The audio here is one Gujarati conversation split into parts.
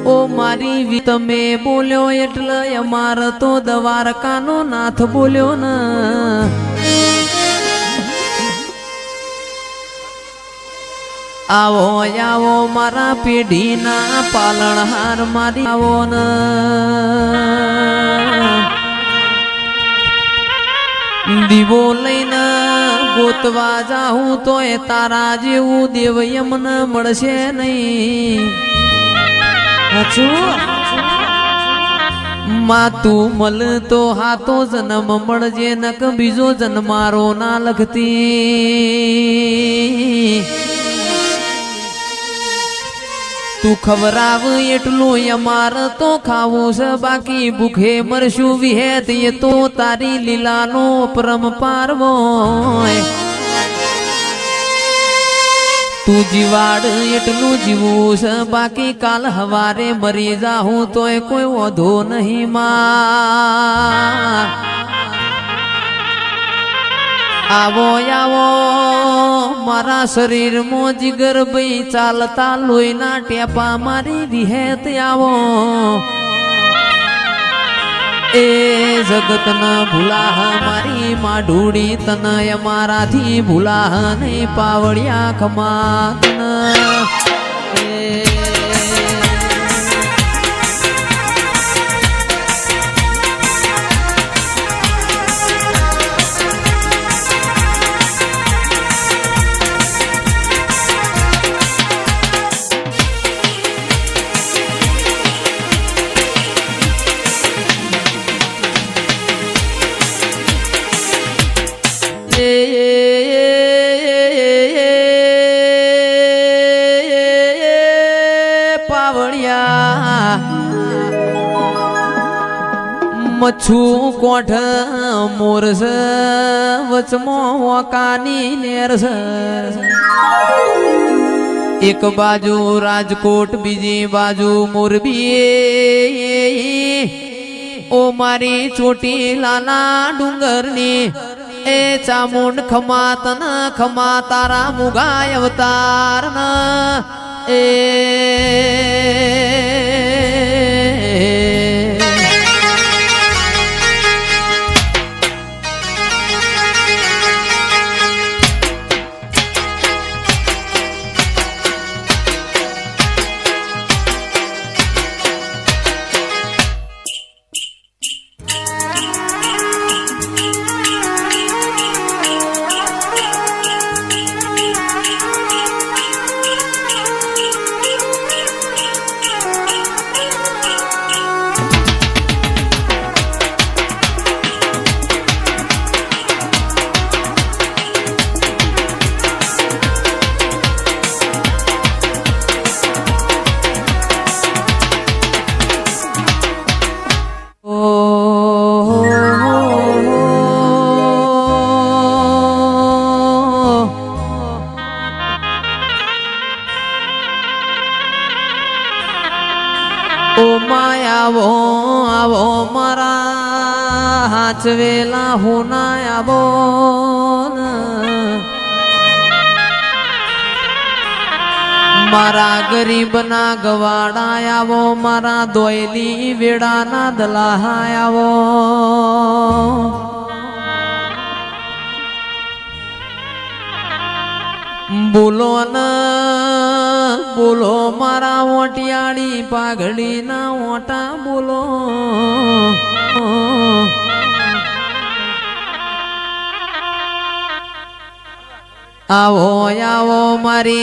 ઓ મારી તમે બોલ્યો એટલે અમાર તો દ્વારકાનો નાથ બોલ્યો ને આવો આવો મારા પેઢીના પાલણહાર મારી આવો ને દીવો લઈને ગોતવા જાઉં તોય તારા જેવું દેવ યમને મળશે નહીં માતું મલ તો હાથો જન્મ મળજે નક બીજો જન્મારો ના લખતી તું ખવરાવ એટલું અમાર તો ખાવું છે બાકી ભૂખે મરશું વિહેત એ તો તારી લીલાનો પરમ પારવો તું જીવાડ એટલું જીવું છે બાકી કાલ હવારે મરી જાઉં તોય કોઈ વધો નહીં માં આવો આવો મારા શરીરમાં જીગર ભાઈ ચાલતા લોહીના ટેપા મારી વિહેત આવો એ જગત ન ભૂલાહ મારી માઢુડી તન અમારાથી ભૂલાહ નહીં પાવડિયા ખમા પાવડિયા મચ્છુ કોઠ મોરસ વચમો વકાની નેરસ એક બાજુ રાજકોટ બીજી બાજુ મોરબી ઓ મારી ચોટીલાના ડુંગરની એ ચામુંડ ખમા તન ખમા તારા મુગાય અવતાર ન એ આવો આવો મારા હાચવેલા હોના આવો મારા ગરીબના ગવાડા આવો મારા દોયલી વેડાના દલાહા આવો બોલો ન બોલો મારા ઓટિયાળી પાઘડી ના ઓટા બોલો આવો આવો મારી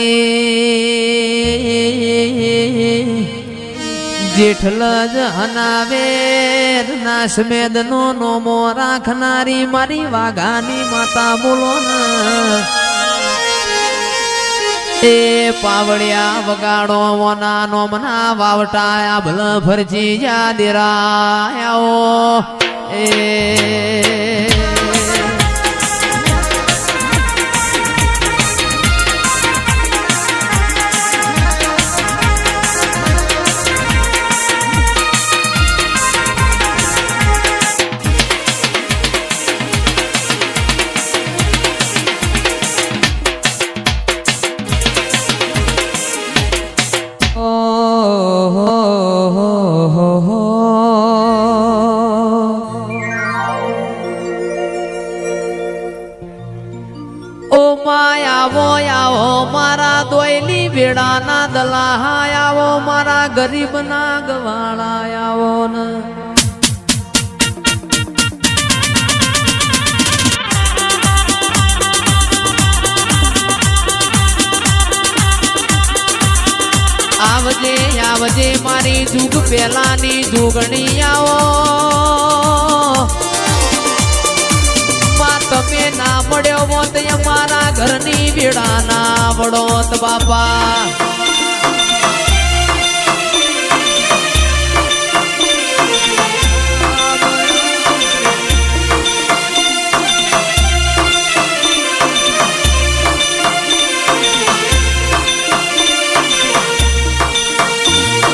જેઠલ જ હનાવેર નાસમેદ નો નોમો રાખનારી મારી વાઘાની માતા બોલો ન એ પાવડિયા વગાડો વના નોમના વાવટાયા ભલ ફરજી યાદરાયો એ Oh વાલા આવો મારા ગરીબ ના ગવાળા આવો ને આવજે આવજે મારી જુગ પેલાની જુગણી આવો તમે ના મળ્યો હોત મારા ઘરની બેડા ના વડોત બાપા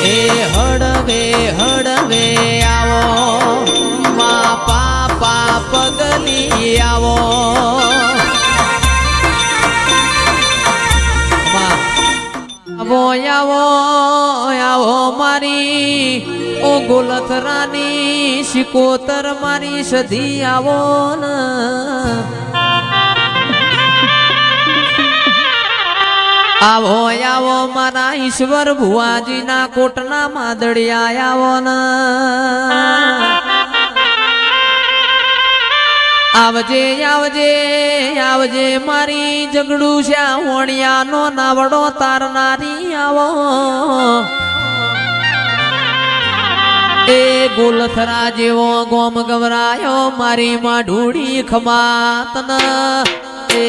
એ હળવે હળવે આવો મા પાપા પગલી આવો આવો આવો આવો મારી ઓ ગોલથરાની શિકોતર મારી સધી આવો ને આવો આવો મારા ઈશ્વર ભુવાજીના કોટના માદડિયા આવો ને આવજે આવજે આવજે મારી જગડું છે હોણિયાનો નાવડો તારનારી આવો એ ગોલથરા જેવો ગોમ ગવરાયો મારી માં ઢૂડી ખમાતન એ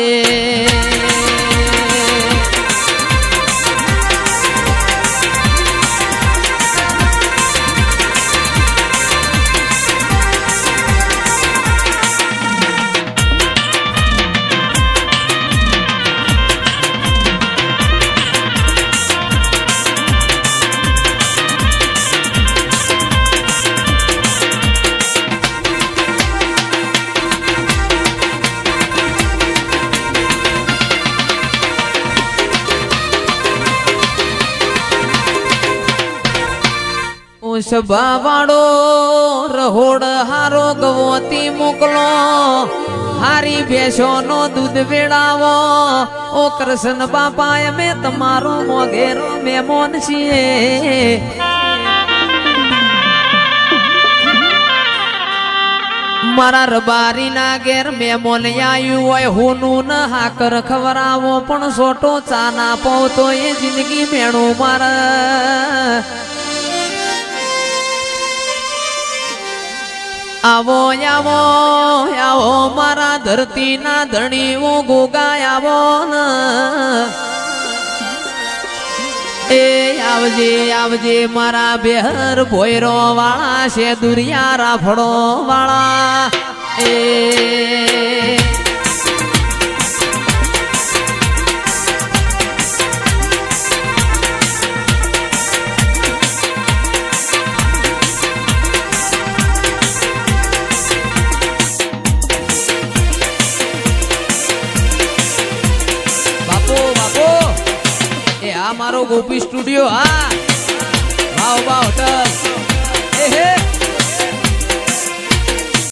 સભા વાળો રહોડ હારો ગવોતી મોકલો હારી ભેંસો નો દૂધ વેડાવો ઓ કૃષ્ણ બાપા અમે તમારો મોઘેરો મહેમાન છીએ મારા રબારી ના ઘેર મહેમાન આયુ હોય હોનું ન હાકર ખવરાવો પણ સોટો ચા ના પાવતો એ જિંદગી મેણું મારા આવો આવો આવો મારા ધરતી ના ધણી હું ગોગા આવો ને એ આવજે આવજે મારા બેહર ભોયરો વાળા છે દુરિયા રાફડો વાળા એ મારો ગોપી સ્ટુડિયો હા ભાવ ભાવ